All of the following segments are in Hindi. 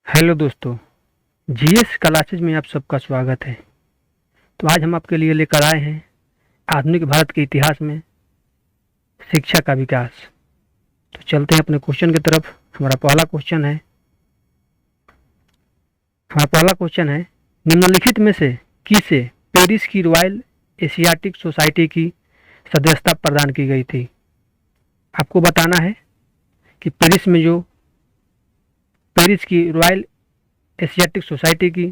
हेलो दोस्तों, जीएस क्लासेज में आप सबका स्वागत है। तो आज हम आपके लिए लेकर आए हैं आधुनिक भारत के इतिहास में शिक्षा का विकास। तो चलते हैं अपने क्वेश्चन की तरफ। हमारा पहला क्वेश्चन है निम्नलिखित में से किसे पेरिस की रॉयल एशियाटिक सोसाइटी की सदस्यता प्रदान की गई थी। आपको बताना है कि पेरिस की रॉयल एशियाटिक सोसाइटी की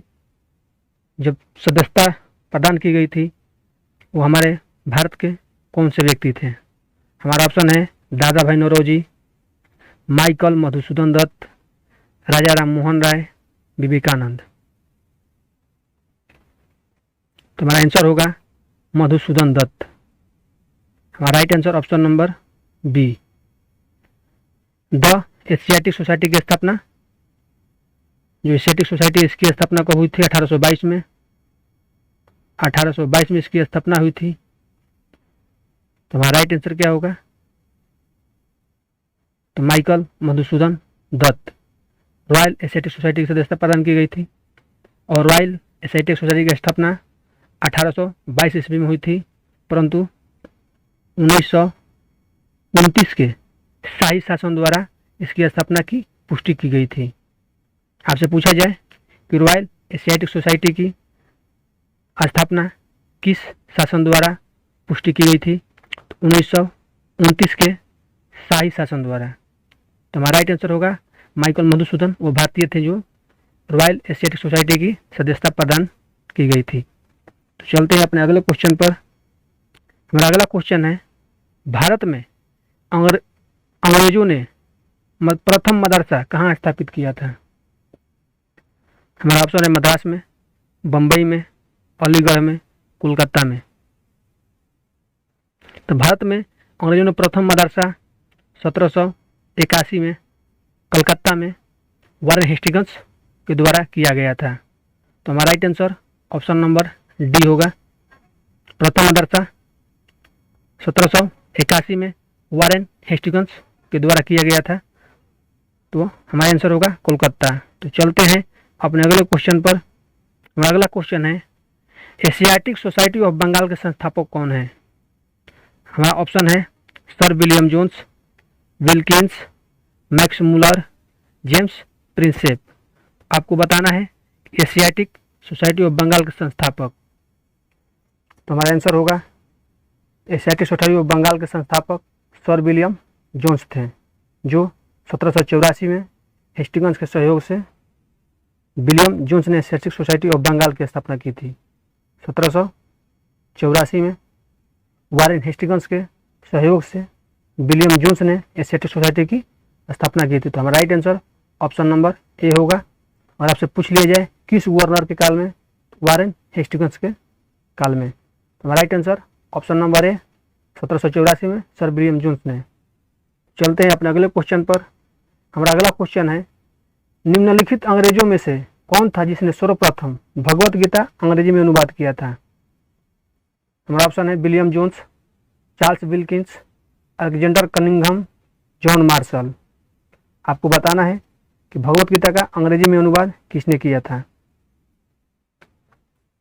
जब सदस्यता प्रदान की गई थी वो हमारे भारत के कौन से व्यक्ति थे। हमारा ऑप्शन है दादा भाई नौरोजी, माइकल मधुसूदन दत्त, राजा राम मोहन राय, विवेकानंद। तो हमारा आंसर होगा मधुसूदन दत्त। हमारा right answer option number B. The Asiatic Society की स्थापना, जो एशियाटिक सोसाइटी इसकी स्थापना कब हुई थी 1822 में। 1822 में इसकी स्थापना हुई थी। तो हमारा राइट आंसर क्या होगा, तो Michael Madhusudan Dutt. Royal Asiatic Society की सदस्यता प्रदान की गई थी और रॉयल एशियाटिक सोसाइटी की स्थापना 1822 ईस्वी में हुई थी, परंतु 1929 के शाही शासन द्वारा इसकी स्थापना की पुष्टि की गई थी। आपसे पूछा जाए कि रॉयल एशियाटिक सोसाइटी की स्थापना किस शासन द्वारा पुष्टि की गई थी, तो 1929 के शाही शासन द्वारा। तो हमारा राइट आंसर होगा माइकल मधुसूदन। वो भारतीय थे जो रॉयल एशियाटिक सोसाइटी की सदस्यता प्रदान की गई थी। तो चलते हैं अपने अगले क्वेश्चन पर। हमारा अगला क्वेश्चन है भारत में अंग्रेजों ने प्रथम मदरसा कहाँ स्थापित किया था। हमारा ऑप्शन है मद्रास में, बम्बई में, अलीगढ़ में, कोलकाता में। तो भारत में अंग्रेजों ने प्रथम मदरसा 1781 में कलकत्ता में वारेन हेस्टिंग्स के द्वारा किया गया था। तो हमारा right answer option number D होगा। प्रथम मदरसा 1781 में वारेन हेस्टिंग्स के द्वारा किया गया था। तो हमारा आंसर होगा कोलकाता। तो चलते हैं अपने अगले क्वेश्चन पर। हमारा अगला क्वेश्चन है एशियाटिक सोसाइटी ऑफ बंगाल के संस्थापक कौन है। हमारा ऑप्शन है sir William Jones, Wilkins, Max Muller, James Prinsep. आपको बताना है एशियाटिक सोसाइटी ऑफ बंगाल के संस्थापक। तो हमारा आंसर होगा एशियाटिक सोसाइटी ऑफ बंगाल के संस्थापक सर विलियम जोन्स थे, जो 1784 में हेस्टिंग्स के सहयोग से विलियम जोन्स ने एशियाटिक सोसाइटी ऑफ बंगाल की स्थापना की थी। 1784 में वारेन हेस्टिंग्स के सहयोग से विलियम जोन्स ने एशियाटिक सोसाइटी की स्थापना की थी। तो हमारा right answer option number A होगा। और आपसे पूछ लिया जाए किस गवर्नर के काल में, वारेन हेस्टिंग्स के काल में। तो हमारा राइट आंसर ऑप्शन नंबर ए 1784 में सर विलियम जोन्स ने। चलते हैं अपने अगले क्वेश्चन पर। हमारा अगला क्वेश्चन है निम्नलिखित अंग्रेजों में से कौन था जिसने सर्वप्रथम भगवत गीता अंग्रेजी में अनुवाद किया था। हमारा ऑप्शन है William Jones, Charles Wilkins, Alexander Cunningham, John Marshall. आपको बताना है कि भगवत गीता का अंग्रेजी में अनुवाद किसने किया था।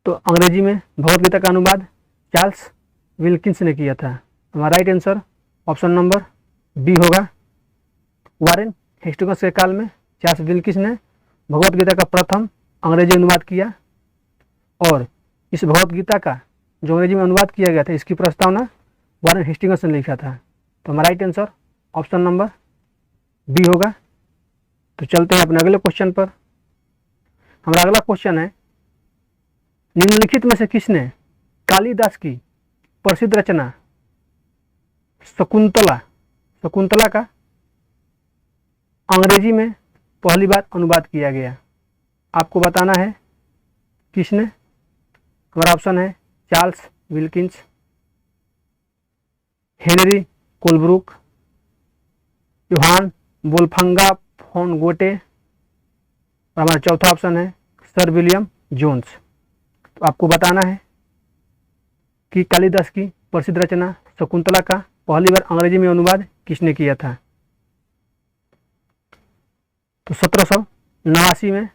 तो अंग्रेजी में भगवत गीता का अनुवाद चार्ल्स विल्किंस ने किया था। हमारा right answer option number B होगा। वारेन हेस्टिंग्स के काल में चार्ल्स विल्किंस ने भगवत गीता का प्रथम अंग्रेजी अनुवाद किया और इस भगवत गीता का जो अंग्रेजी में अनुवाद किया गया था इसकी प्रस्तावना वारेन हेस्टिंग्स ने लिखा था। तो हमारा right answer option number B होगा। तो चलते हैं अपने अगले क्वेश्चन पर। हमारा अगला क्वेश्चन है निम्नलिखित में से किसने कालिदास की प्रसिद्ध रचना शकुंतला का अंग्रेजी में पहली बार अनुवाद किया गया। आपको बताना है किसने। हमारा ऑप्शन है Charles Wilkins, Henry Colebrooke, Johann Wolfgang von Goethe और हमारा चौथा ऑप्शन है सर विलियम जोन्स। तो आपको बताना है कि कालिदास की प्रसिद्ध रचना शकुंतला का पहली बार अंग्रेजी में अनुवाद किसने किया था। तो 89 में,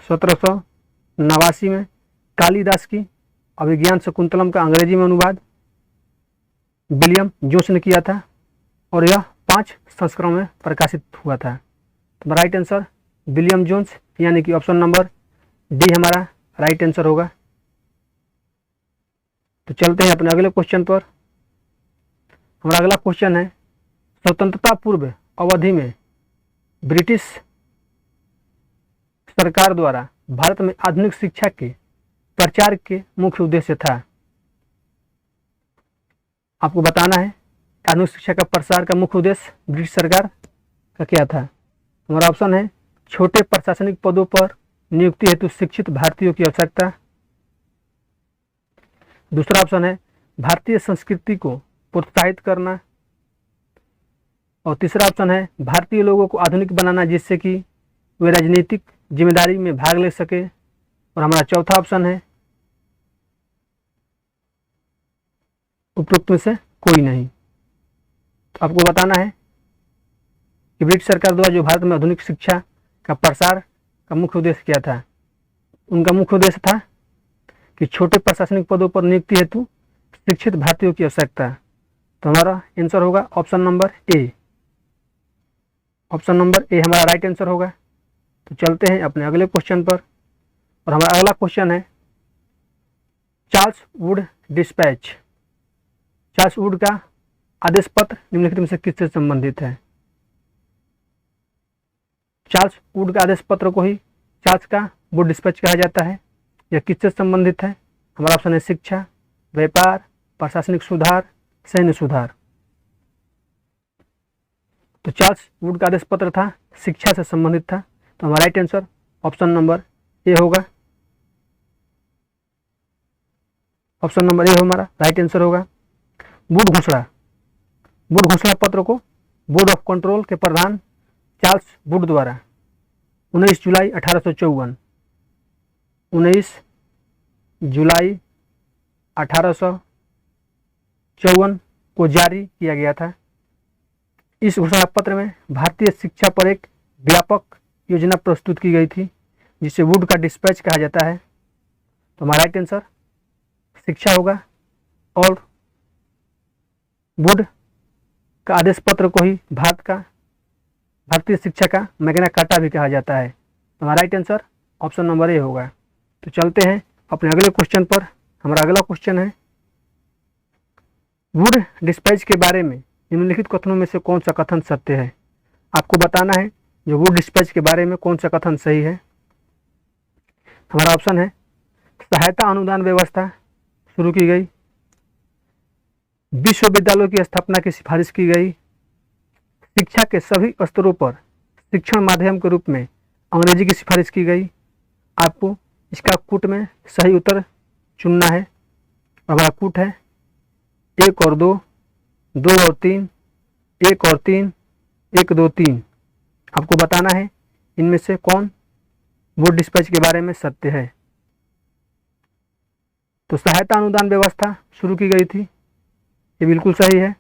1789 में कालिदास की अभिज्ञान शकुंतलम का अंग्रेजी में अनुवाद विलियम जोन्स ने किया था और यह 5 संस्करणों में प्रकाशित हुआ था। तो राइट आंसर विलियम जोन्स यानी कि ऑप्शन नंबर डी हमारा राइट आंसर होगा। तो चलते हैं अपने अगले क्वेश्चन पर। हमारा अगला क्वेश्चन है, स्वतंत्रता पूर्व अवधि में ब्रिटिश सरकार द्वारा भारत में आधुनिक शिक्षा के प्रचार के मुख्य उद्देश्य था। आपको बताना है आधुनिक शिक्षा का प्रसार का मुख्य उद्देश्य ब्रिटिश सरकार का क्या था। हमारा ऑप्शन है छोटे प्रशासनिक पदों पर नियुक्ति हेतु शिक्षित भारतीयों की आवश्यकता। दूसरा ऑप्शन है भारतीय संस्कृति को प्रोत्साहित करना। और तीसरा ऑप्शन है भारतीय लोगों को आधुनिक बनाना जिससे कि वे राजनीतिक जिम्मेदारी में भाग ले सके। और हमारा चौथा ऑप्शन है उपरोक्त में से कोई नहीं। तो आपको बताना है कि ब्रिटिश सरकार द्वारा जो भारत में आधुनिक शिक्षा का प्रसार का मुख्य उद्देश्य क्या था। उनका मुख्य उद्देश्य था कि छोटे प्रशासनिक पदों पर नियुक्ति हेतु शिक्षित भारतीयों की आवश्यकता। तो हमारा आंसर होगा ऑप्शन नंबर ए। ऑप्शन नंबर ए हमारा राइट आंसर होगा। तो चलते हैं अपने अगले क्वेश्चन पर और हमारा अगला क्वेश्चन है Charles Wood dispatch. Charles Wood का आदेश पत्र निम्नलिखित में से किससे संबंधित है। चार्ल्स वुड का आदेश पत्र को ही चार्ल्स का वुड डिस्पैच कहा जाता है। यह किससे संबंधित है। हमारा ऑप्शन है शिक्षा, व्यापार, प्रशासनिक सुधार, सैन्य सुधार। तो चार्ल्स वुड का आदेश पत्र था शिक्षा से संबंधित था। तो हमारा right answer option number A होगा। ऑप्शन नंबर ए हमारा राइट आंसर होगा। वुड घोषणा पत्र को बोर्ड ऑफ कंट्रोल के प्रधान चार्ल्स वुड द्वारा 19 जुलाई 1854 19 जुलाई 1854 को जारी किया गया था। इस घोषणा पत्र में भारतीय शिक्षा पर एक व्यापक योजना प्रस्तुत की गई थी जिसे वुड का डिस्पैच कहा जाता है। तो हमारा राइट आंसर शिक्षा होगा और वुड का आदेश पत्र को ही भारतीय शिक्षा का मैग्ना कार्टा भी कहा जाता है। तो हमारा right answer option number A होगा। तो चलते हैं अपने अगले क्वेश्चन पर। हमारा अगला क्वेश्चन है वुड डिस्पैच के बारे में निम्नलिखित कथनों में से कौन सा कथन सत्य है। आपको बताना है जो वुड डिस्पैच के बारे में कौन सा कथन सही है। हमारा ऑप्शन है सहायता अनुदान व्यवस्था शुरू की गई, विश्वविद्यालयों की स्थापना की सिफारिश की गई, शिक्षा के सभी स्तरों पर शिक्षण माध्यम के रूप में अंग्रेजी की सिफारिश की गई। आपको इसका कूट में सही उत्तर चुनना है। हमारा कूट है 1 और 2, 2 और 3, 1 और 3, 1, 2, 3। आपको बताना है इनमें से कौन वुड डिस्पैच के बारे में सत्य है। तो सहायता अनुदान व्यवस्था शुरू की गई थी, ये बिल्कुल सही है।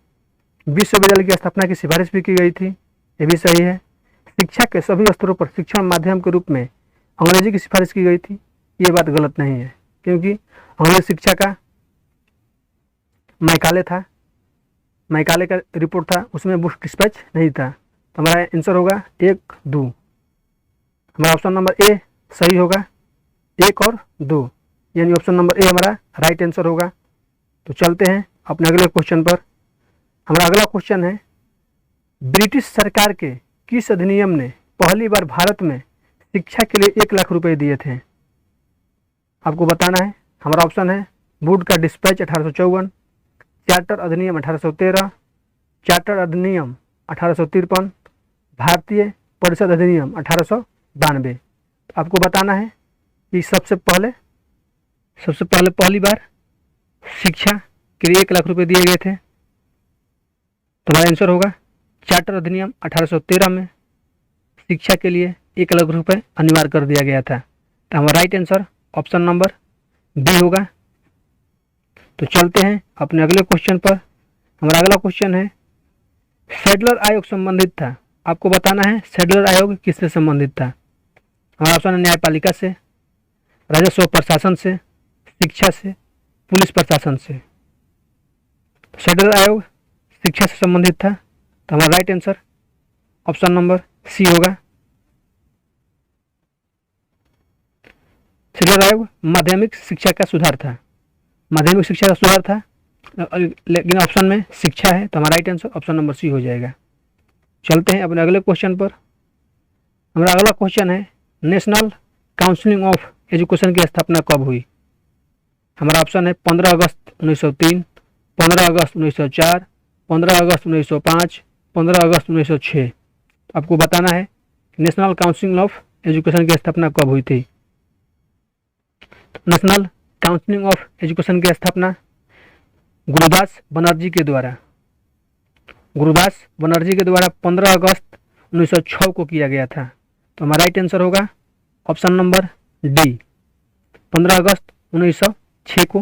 विश्वविद्यालय की स्थापना की सिफारिश भी की गई थी, ये भी सही है। शिक्षा के सभी स्तरों पर शिक्षण माध्यम के रूप में अंग्रेजी की सिफारिश की गई थी, ये बात गलत नहीं है क्योंकि अंग्रेजी शिक्षा का मैकाले था, मैकाले का रिपोर्ट था, उसमें वुड डिस्पैच नहीं था। तो हमारा आंसर होगा 1, 2। हमारा ऑप्शन नंबर ए सही होगा, 1 और 2 यानी ऑप्शन नंबर ए हमारा राइट आंसर होगा। तो चलते हैं अपने अगले क्वेश्चन पर। हमारा अगला क्वेश्चन है ब्रिटिश सरकार के किस अधिनियम ने पहली बार भारत में शिक्षा के लिए 1 लाख रुपए दिए थे। आपको बताना है। हमारा ऑप्शन है वुड का डिस्पैच 1854, चार्टर अधिनियम 1813, चार्टर अधिनियम 1853, भारतीय परिषद अधिनियम 1892। तो आपको बताना है कि सबसे पहले पहली बार शिक्षा के लिए 1 लाख रुपए दिए गए थे। तो हमारा आंसर होगा चार्टर अधिनियम 1813 में शिक्षा के लिए 1 लाख रुपए अनिवार्य कर दिया गया था। तो हमारा right answer option number B होगा। तो चलते हैं अपने अगले क्वेश्चन पर। हमारा अगला क्वेश्चन है सैडलर आयोग संबंधित था आपको बताना है शेड्यूलर आयोग किससे संबंधित था। हमारा ऑप्शन है न्यायपालिका से, राजस्व प्रशासन से, शिक्षा से, पुलिस प्रशासन से। शेड्यूलर आयोग शिक्षा से संबंधित था, तो हमारा right answer option number C होगा। शेड्यूलर आयोग माध्यमिक शिक्षा का सुधार था, माध्यमिक शिक्षा का सुधार था, लेकिन ऑप्शन में शिक्षा है, तो हमारा right answer option number C हो जाएगा। चलते हैं अपने अगले क्वेश्चन पर। हमारा अगला क्वेश्चन है नेशनल काउंसिल ऑफ एजुकेशन की स्थापना कब हुई। हमारा ऑप्शन है 15 अगस्त 1903, 15 अगस्त 1904, 15 अगस्त 1905, 15 अगस्त 1906। आपको बताना है नेशनल काउंसिल ऑफ एजुकेशन की स्थापना कब हुई थी। नेशनल काउंसिल ऑफ एजुकेशन की स्थापना गुरुदास बनर्जी के द्वारा 15 अगस्त 1906 को किया गया था। तो हमारा राइट आंसर होगा ऑप्शन नंबर डी, 15 अगस्त 1906 को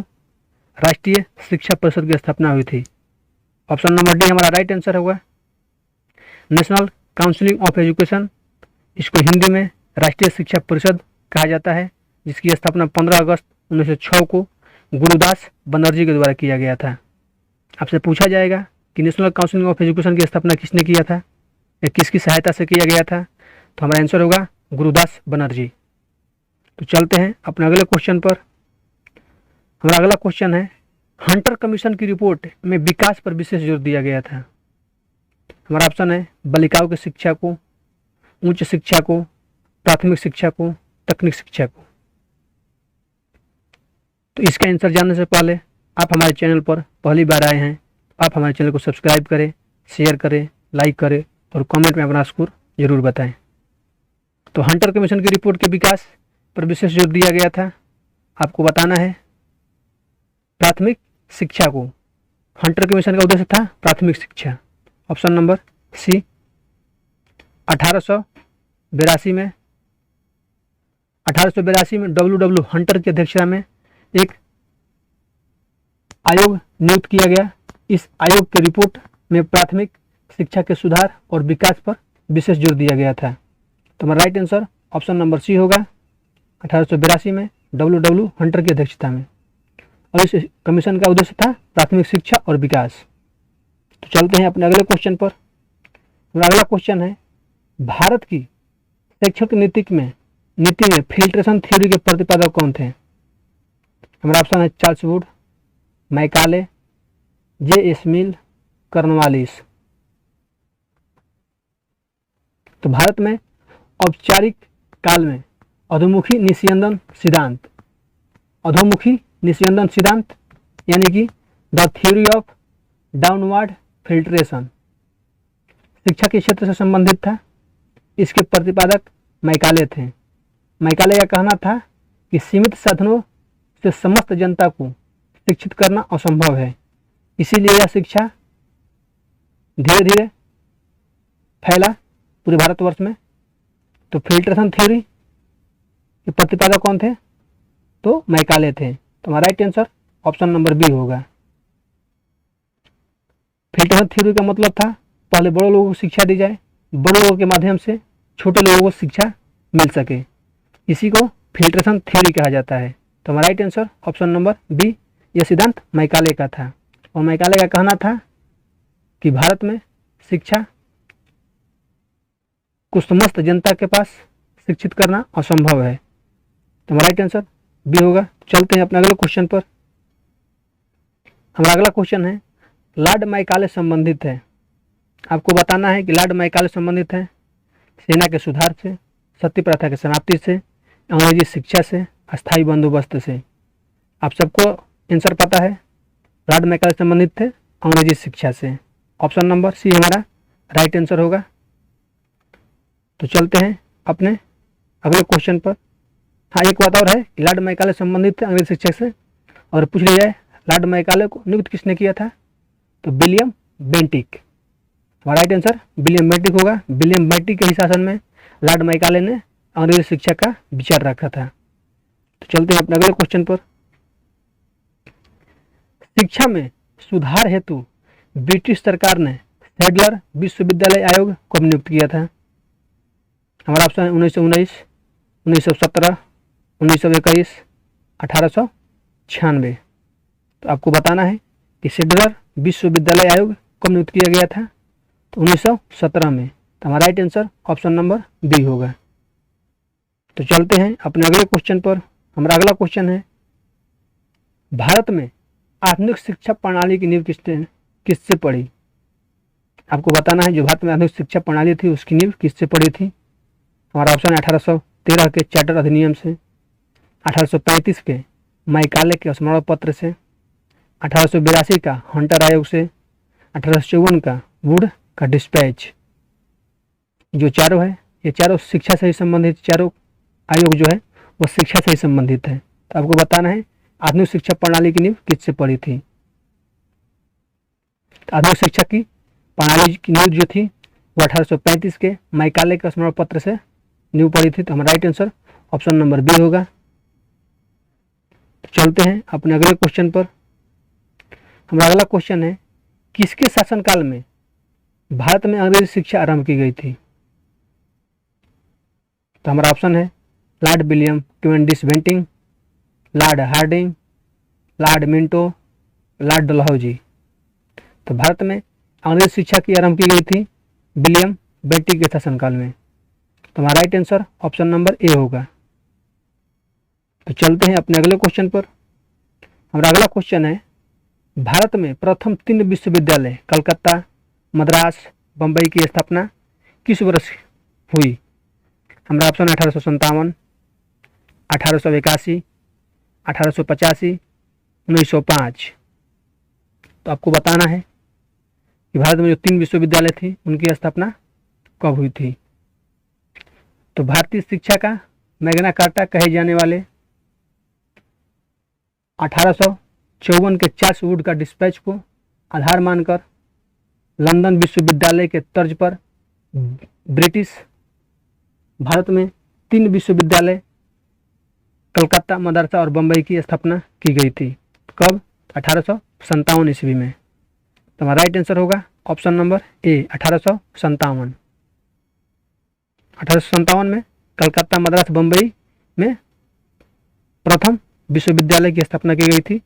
राष्ट्रीय शिक्षा परिषद की स्थापना हुई थी। ऑप्शन नंबर डी हमारा राइट आंसर होगा। नेशनल काउंसिल ऑफ एजुकेशन, इसको हिंदी में राष्ट्रीय शिक्षा परिषद कहा जाता है, जिसकी स्थापना 15 अगस्त 1906 को गुरुदास बनर्जी के द्वारा किया गया था। आपसे पूछा जाएगा कि नेशनल काउंसिल ऑफ एजुकेशन की स्थापना किसने किया था या किसकी सहायता से किया गया था, तो हमारा आंसर होगा गुरुदास बनर्जी। तो चलते हैं अपने अगले क्वेश्चन पर। हमारा अगला क्वेश्चन है हंटर कमीशन की रिपोर्ट में विकास पर विशेष जोर दिया गया था। हमारा ऑप्शन है बालिकाओं की शिक्षा को, उच्च शिक्षा को, प्राथमिक शिक्षा को, तकनीक शिक्षा को। तो इसका आंसर जानने से पहले आप हमारे चैनल पर पहली बार आए हैं, आप हमारे चैनल को सब्सक्राइब करें, शेयर करें, लाइक करें और कमेंट में अपना स्कोर जरूर बताएं। तो हंटर कमीशन की रिपोर्ट के विकास पर विशेष जोर दिया गया था। आपको बताना है प्राथमिक शिक्षा को, हंटर कमीशन का उद्देश्य था प्राथमिक शिक्षा। ऑप्शन नंबर सी। 1882 में डब्ल्यू हंटर की अध्यक्षता में एक आयोग नियुक्त किया गया। इस आयोग की रिपोर्ट में प्राथमिक शिक्षा के सुधार और विकास पर विशेष जोर दिया गया था। तो हमारा right answer option number C होगा। 1882 में डब्ल्यू हंटर की अध्यक्षता में, और इस कमीशन का उद्देश्य था प्राथमिक शिक्षा और विकास। तो चलते हैं अपने अगले क्वेश्चन पर। हमारा अगला क्वेश्चन है भारत की शैक्षिक नीति में फिल्ट्रेशन थ्योरी के प्रतिपादक कौन थे। हमारा ऑप्शन है चार्ल्स वुड, मैकाले, जे स्मिल, कर्नवालिस। तो भारत में औपचारिक काल में अधोमुखी निस्यंदन सिद्धांत यानी कि the theory of downward filtration शिक्षा के क्षेत्र से संबंधित था। इसके प्रतिपादक मैकाले थे। मैकाले का कहना था कि सीमित साधनों से समस्त जनता को शिक्षित करना असंभव है, इसीलिए यह शिक्षा धीरे धीरे फैला पूरे भारतवर्ष में। तो फिल्ट्रेशन थ्योरी के प्रतिपादक कौन थे, तो मैकाले थे। तो हमारा right answer option number B होगा। फिल्ट्रेशन थ्योरी का मतलब था पहले बड़े लोगों को शिक्षा दी जाए, बड़े लोगों के माध्यम से छोटे लोगों को शिक्षा मिल सके, इसी को फिल्ट्रेशन थ्योरी कहा जाता है। तो हमारा right answer option number B, यह सिद्धांत मैकाले का था। और मैकाले का कहना था कि भारत में शिक्षा को समस्त जनता के पास शिक्षित करना असंभव है। तो हमारा राइट आंसर बी होगा। चलते हैं अपने अगले क्वेश्चन पर। हमारा अगला क्वेश्चन है लॉर्ड मैकाले संबंधित है। आपको बताना है कि लॉर्ड मैकाले संबंधित है सेना के सुधार से, सती प्रथा की समाप्ति से, अंग्रेजी शिक्षा से, अस्थायी बंदोबस्त से। आप सबको आंसर पता है, लॉर्ड मैकाले संबंधित थे अंग्रेजी शिक्षा से। ऑप्शन नंबर सी हमारा राइट आंसर होगा। तो चलते हैं अपने अगले क्वेश्चन पर। हाँ, एक बात और है कि लॉर्ड मैकाले संबंधित थे अंग्रेजी शिक्षा से, और पूछ लिया जाए लॉर्ड मैकाले को नियुक्त किसने किया था, तो विलियम बेंटिक। हमारा राइट आंसर विलियम बेंटिक होगा। विलियम बेंटिक के ही शासन में लॉर्ड मैकाले ने अंग्रेजी शिक्षा का विचार रखा था। तो चलते हैं अपने अगले क्वेश्चन पर। शिक्षा में सुधार हेतु ब्रिटिश सरकार ने सैडलर विश्वविद्यालय आयोग कब नियुक्त किया था? हमारा ऑप्शन है 1919, 1917, 1921, 1896। तो आपको बताना है कि सैडलर विश्वविद्यालय आयोग कब नियुक्त किया गया था? तो 1917 में। तो हमारा right answer option number B होगा। तो चलते हैं अपने अगले क्वेश्चन पर। हमारा अगला क्वेश्चन है, भारत में आधुनिक शिक्षा प्रणाली की नींव किससे पड़ी? आपको बताना है जो भारत में आधुनिक शिक्षा प्रणाली थी उसकी नींव किससे पड़ी थी? हमारा ऑप्शन है 1813 के चार्टर अधिनियम से, 1835 के मैकाले के स्मरण पत्र से, 1882 का हंटर आयोग से, 1854 का वुड का डिस्पैच। जो चारों है ये चारों शिक्षा से ही संबंधित, चारों आयोग जो है वो शिक्षा से ही संबंधित है। तो आपको बताना है आधुनिक शिक्षा प्रणाली की नींव किससे पड़ी थी? आधुनिक शिक्षा की प्रणाली की नींव जो थी वो 1835 के मैकाले के स्मरण पत्र से नींव पड़ी थी। तो हमारा right answer option number B होगा। तो चलते हैं अपने अगले क्वेश्चन पर। हमारा अगला क्वेश्चन है, किसके शासनकाल में भारत में अंग्रेजी शिक्षा आरंभ की गई थी? तो हमारा ऑप्शन है Lord William Cavendish Bentinck, Lord Hardinge, Lord Minto, Lord Dalhousie. तो भारत में अंग्रेजी शिक्षा की आरंभ की गई थी विलियम बेंटिंग के शासनकाल में। तो हमारा right answer option number A होगा। तो चलते हैं अपने अगले क्वेश्चन पर। हमारा अगला क्वेश्चन है, भारत में प्रथम 3 विश्वविद्यालय कलकत्ता, मद्रास, बम्बई की स्थापना किस वर्ष हुई? हमारा ऑप्शन है 1857, 1881, 1885, 1905। तो आपको बताना है कि भारत में जो 3 विश्वविद्यालय थी उनकी स्थापना कब हुई थी? तो भारतीय शिक्षा का मैग्ना कार्टा कहे जाने वाले 1854 के चार्ल्स वुड का डिस्पैच को आधार मानकर लंदन विश्वविद्यालय के तर्ज पर ब्रिटिश भारत में 3 विश्वविद्यालय कलकत्ता, मदरसा और बम्बई की स्थापना की गई थी। कब? 1857 ईस्वी में। तो हमारा राइट आंसर होगा ऑप्शन नंबर ए 1857। 1857 में कलकत्ता, मद्रास, बम्बई में प्रथम विश्वविद्यालय की स्थापना की गई थी।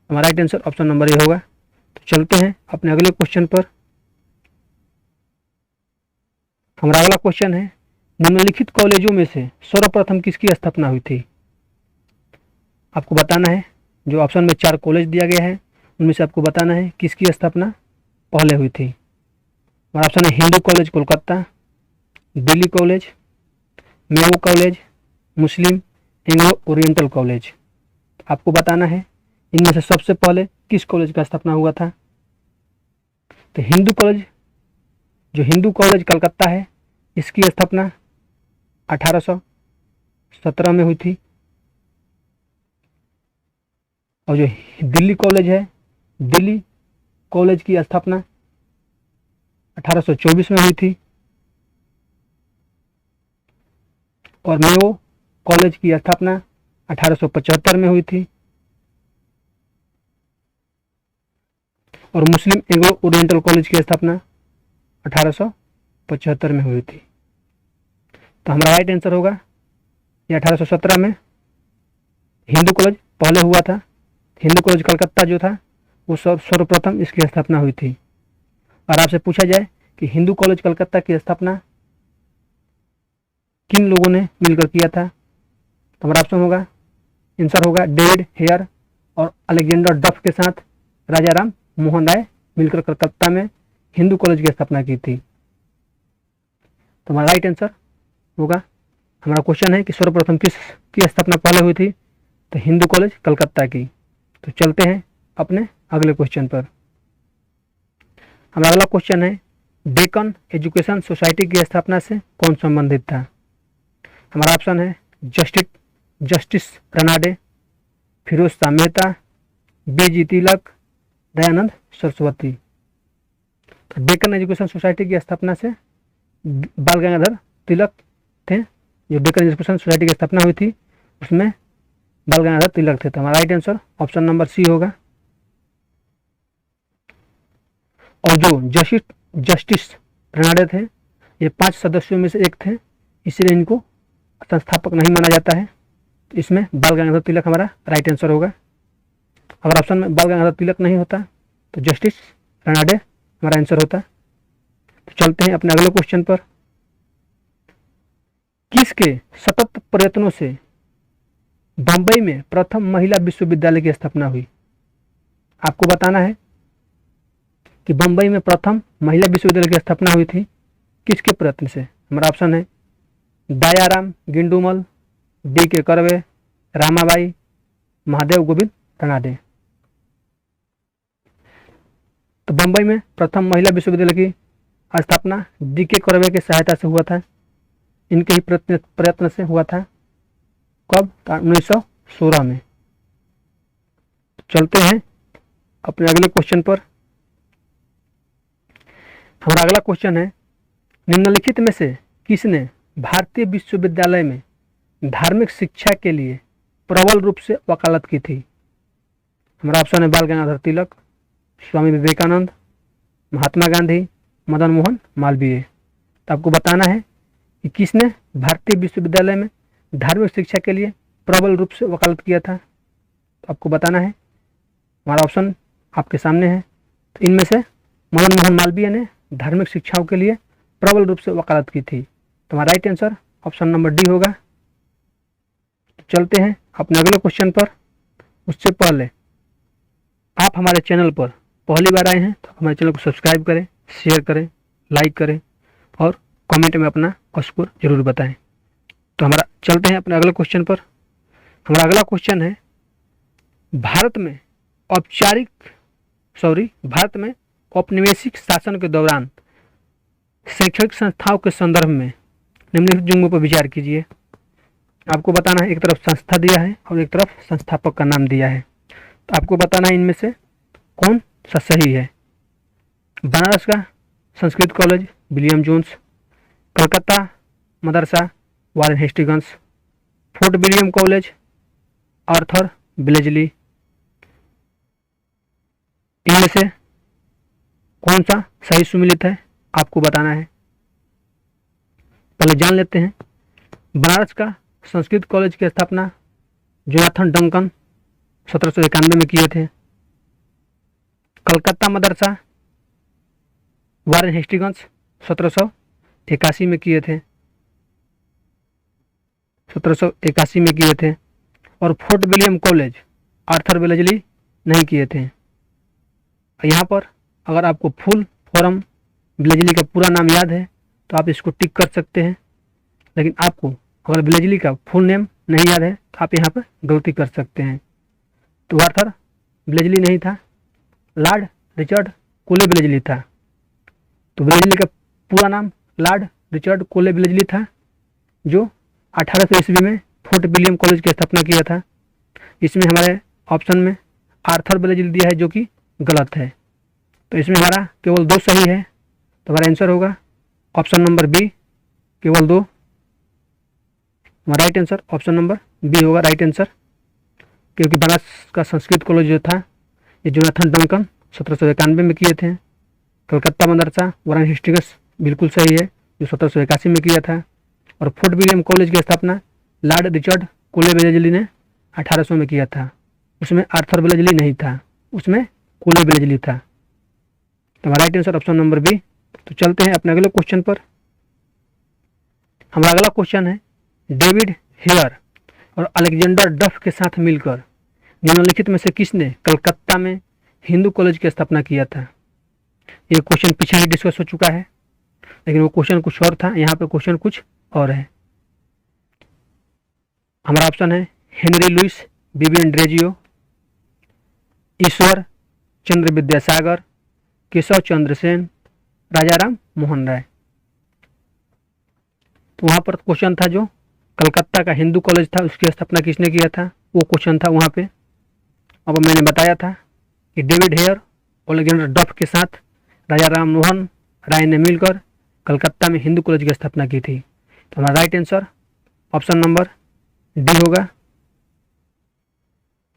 हमारा right answer option number A होगा। तो चलते हैं अपने अगले क्वेश्चन पर। हमारा अगला क्वेश्चन है, निम्नलिखित कॉलेजों में से सर्वप्रथम किसकी स्थापना हुई थी? आपको बताना है जो ऑप्शन में 4 कॉलेज दिया गया है उनमें से आपको बताना है किसकी स्थापना पहले हुई थी। हमारा ऑप्शन है Hindu college Kolkata, Delhi college, Mayo college, Muslim Anglo Oriental college. आपको बताना है इनमें से सबसे पहले किस कॉलेज का स्थापना हुआ था। तो हिंदू कॉलेज, जो हिंदू कॉलेज कलकत्ता है इसकी स्थापना 1817 में हुई थी। और जो दिल्ली कॉलेज है, दिल्ली कॉलेज की स्थापना 1824 में हुई थी। और मेयो कॉलेज की स्थापना 1875 में हुई थी। और मुस्लिम एंग्लो ओरिएंटल कॉलेज की स्थापना 1875 में हुई थी। तो हमारा राइट आंसर होगा ये 1817 में हिंदू कॉलेज पहले हुआ था। हिंदू कॉलेज कलकत्ता जो था वो सर्वप्रथम इसकी स्थापना हुई थी। और आपसे पूछा जाए कि हिंदू कॉलेज कलकत्ता की स्थापना किन लोगों ने मिलकर किया था, तो हमारा ऑप्शन होगा, आंसर होगा डेविड हेयर और अलेक्जेंडर डफ के साथ राजा राम मोहन राय मिलकर कलकत्ता में हिंदू कॉलेज की स्थापना की थी। तो हमारा राइट आंसर होगा, हमारा क्वेश्चन है कि सर्वप्रथम किसकी स्थापना पहले हुई थी, तो हिंदू कॉलेज कलकत्ता की। तो चलते हैं अपने अगले क्वेश्चन पर। हमारा अगला क्वेश्चन है, डेक्कन एजुकेशन सोसाइटी की स्थापना से कौन संबंधित था। हमारा ऑप्शन है जस्टिस रनाडे, फिरोज शाह मेहता, बी.जी. तिलक, दयानंद सरस्वती। तो डेक्कन एजुकेशन सोसाइटी की स्थापना से बाल गंगाधर तिलक थे। जो डेक्कन एजुकेशन सोसाइटी की स्थापना हुई थी उसमें बाल गंगाधर तिलक थे। तो हमारा right answer option number C होगा। और जो जस्टिस रेनाडे थे। ये 5 सदस्यों में से एक थे, इसलिए इनको संस्थापक नहीं माना जाता है। तो इसमें बाल गंगाधर तिलक हमारा राइट आंसर होगा। अगर ऑप्शन में बाल गंगाधर तिलक नहीं होता तो जस्टिस रेनाडे हमारा आंसर होता। तो चलते हैं अपने अगले क्वेश्चन पर। किसके सतत प्रयत्नों से बंबई में प्रथम महिला विश्वविद्यालय की स्थापना हुई? आपको बताना है कि बंबई में प्रथम महिला विश्वविद्यालय की स्थापना हुई थी किसके प्रयत्न से। हमारा ऑप्शन है दयाराम गिंडूमल, डी के कर्वे, रामाबाई, महादेव गोविंद रनाडे। तो बंबई में प्रथम महिला विश्वविद्यालय की स्थापना डी के कर्वे की सहायता से हुआ था। इनके ही प्रयत्न से हुआ था। कब? 1916 में। चलते हैं अपने अगले क्वेश्चन पर। हमारा अगला क्वेश्चन है निम्नलिखित में से किसने भारतीय विश्वविद्यालय में धार्मिक शिक्षा के लिए प्रबल रूप से वकालत की थी? हमारा ऑप्शन है बाल गंगाधर तिलक, स्वामी विवेकानंद, महात्मा गांधी, मदन मोहन मालवीय। तो आपको बताना है कि किसने भारतीय विश्वविद्यालय में धार्मिक शिक्षा के लिए प्रबल रूप से वकालत किया था। तो आपको बताना है, हमारा ऑप्शन आपके सामने है। तो इनमें से मदन मोहन मालवीय ने धार्मिक शिक्षाओं के लिए प्रबल रूप से वकालत की थी। तो हमारा right answer option number D होगा। तो चलते हैं अपने अगले क्वेश्चन पर। उससे पहले आप हमारे चैनल पर पहली बार आए हैं तो हमारे चैनल को सब्सक्राइब करें, शेयर करें, लाइक करें और कमेंट में अपना स्कोर जरूर बताएं। तो हमारा चलते हैं अपने अगले क्वेश्चन पर। हमारा अगला क्वेश्चन है भारत में औपनिवेशिक शासन के दौरान शैक्षणिक संस्थाओं के संदर्भ में निम्नलिखित जुमलों पर विचार कीजिए। आपको बताना है, एक तरफ संस्था दिया है और एक तरफ संस्थापक का नाम दिया है। तो आपको बताना है इनमें से कौन सा सही है। बनारस का Sanskrit college William Jones, Calcutta Madrasa Warren Hastings, Fort William college Arthur ब्लेजली। इनमें से कौन सा सही सुमिलित है आपको बताना है। पहले जान लेते हैं। बनारस का संस्कृत कॉलेज की स्थापना जोनाथन डंकन 1791 में किए थे। कलकत्ता मदरसा वारेन हेस्टिंग्स 1781 में किए थे। 1781 में किए थे। और फोर्ट विलियम कॉलेज आर्थर ब्लेजली नहीं किए थे। यहाँ पर अगर आपको फुल फॉर्म ब्लेजली का पूरा नाम याद है तो आप इसको टिक कर सकते हैं, लेकिन आपको अगर ब्लेजली का फुल नेम नहीं याद है तो आप यहाँ पर गलती कर सकते हैं। तो आर्थर ब्लेजली नहीं था, लॉर्ड रिचर्ड कोले ब्लेजली था। तो ब्लेजली का पूरा नाम लॉर्ड रिचर्ड कोले ब्लेजली था, जो 1800 ईस्वी में फोर्ट विलियम कॉलेज की स्थापना किया था। इसमें हमारे ऑप्शन में आर्थर ब्लेजली दिया है जो कि गलत है। तो इसमें हमारा केवल 2 सही है। तो हमारा आंसर होगा ऑप्शन नंबर बी, केवल 2। हमारा right answer option number B होगा राइट आंसर, क्योंकि बनारस का संस्कृत कॉलेज जो था ये जोनाथन डंकन 1791 में किए थे। कलकत्ता मदरसा वारेन हेस्टिंग्स बिल्कुल सही है, जो 1781 में किया था। और फोर्ट विलियम कॉलेज की स्थापना लॉर्ड रिचर्ड कोले ब्लेजली ने 1800 में किया था। उसमें आर्थर ब्लेजली नहीं था, उसमें कोले ब्लेजली था। तो हमारा right answer option number B. तो चलते हैं अपने अगले क्वेश्चन पर। हमारा अगला क्वेश्चन है डेविड हेयर और अलेक्जेंडर डफ के साथ मिलकर निम्नलिखित में से किसने कलकत्ता में हिंदू कॉलेज की स्थापना किया था। ये क्वेश्चन पीछे ही डिस्कस हो चुका है, लेकिन वो क्वेश्चन कुछ और था, यहाँ पे क्वेश्चन कुछ और है। हमारा ऑप्शन है Henry Louis Vivian ड्रेजियो, Ishwar Chandra Vidyasagar, Keshav Chandra Sen, Rajaram Mohan Roy. तो वहाँ पर क्वेश्चन था जो कलकत्ता का हिंदू कॉलेज था उसकी स्थापना किसने किया था, वो क्वेश्चन था वहाँ पे। अब मैंने बताया था कि डेविड हेयर और अलेक्जेंडर डफ के साथ राजा राम मोहन राय ने मिलकर कलकत्ता में हिंदू कॉलेज की स्थापना की थी। तो हमारा right answer option number D होगा।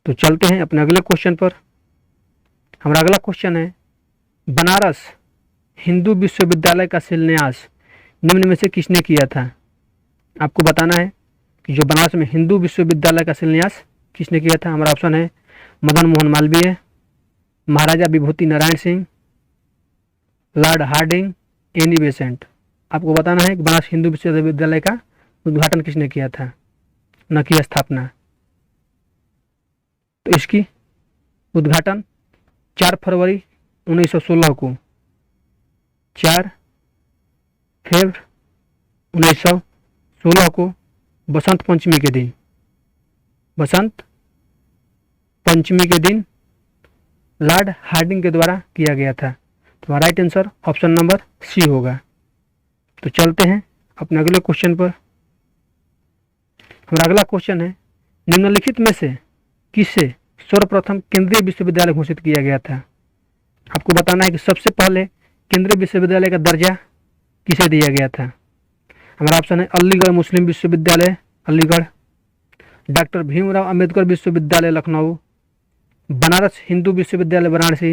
तो चलते हैं अपने अगले क्वेश्चन पर। हमारा अगला क्वेश्चन है बनारस हिंदू विश्वविद्यालय का शिलान्यास निम्न में से किसने किया था? आपको बताना है कि जो बनारस में हिंदू विश्वविद्यालय का शिलान्यास किसने किया था। हमारा ऑप्शन है Madan Mohan Malviya, Maharaja Vibhuti Narayan Singh, Lord Hardinge, Annie Besant. आपको बताना है कि बनारस हिंदू विश्वविद्यालय का उद्घाटन किसने किया था, न कि स्थापना। तो इसकी उद्घाटन 4 फरवरी 1916 को, 4 फरवरी 1916 को बसंत पंचमी के दिन, बसंत पंचमी के दिन लॉर्ड हार्डिंग के द्वारा किया गया था। तो right answer option number C होगा। तो चलते हैं अपने अगले क्वेश्चन पर। हमारा अगला क्वेश्चन है, निम्नलिखित में से किसे सर्वप्रथम केंद्रीय विश्वविद्यालय घोषित किया गया था? आपको बताना है कि सबसे पहले केंद्रीय विश्वविद्यालय का दर्जा किसे दिया गया था। हमारा ऑप्शन है अलीगढ़ मुस्लिम विश्वविद्यालय अलीगढ़, डॉक्टर भीमराव अंबेडकर विश्वविद्यालय लखनऊ, बनारस हिंदू विश्वविद्यालय वाराणसी,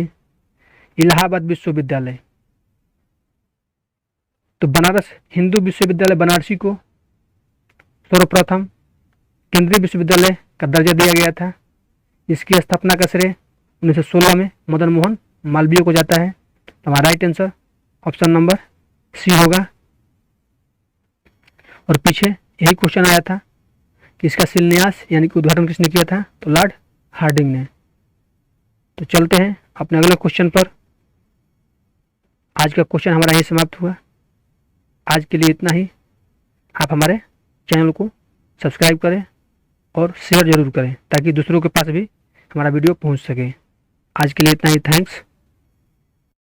इलाहाबाद विश्वविद्यालय। तो बनारस हिंदू विश्वविद्यालय बनारसी को सर्वप्रथम केंद्रीय विश्वविद्यालय का दर्जा दिया गया था। इसकी स्थापना का श्रेय 1916 में मदन मोहन मालवीय को जाता है। तो हमारा right answer option number C होगा। और पीछे यही क्वेश्चन आया था कि इसका शिलान्यास यानी कि उद्घाटन किसने किया था, तो लॉर्ड हार्डिंग ने। तो चलते हैं अपने अगले क्वेश्चन पर। आज का क्वेश्चन हमारा यही समाप्त हुआ। आज के लिए इतना ही। आप हमारे चैनल को सब्सक्राइब करें और शेयर जरूर करें ताकि दूसरों के पास भी हमारा वीडियो पहुंच सके। आज के लिए इतना ही। थैंक्स।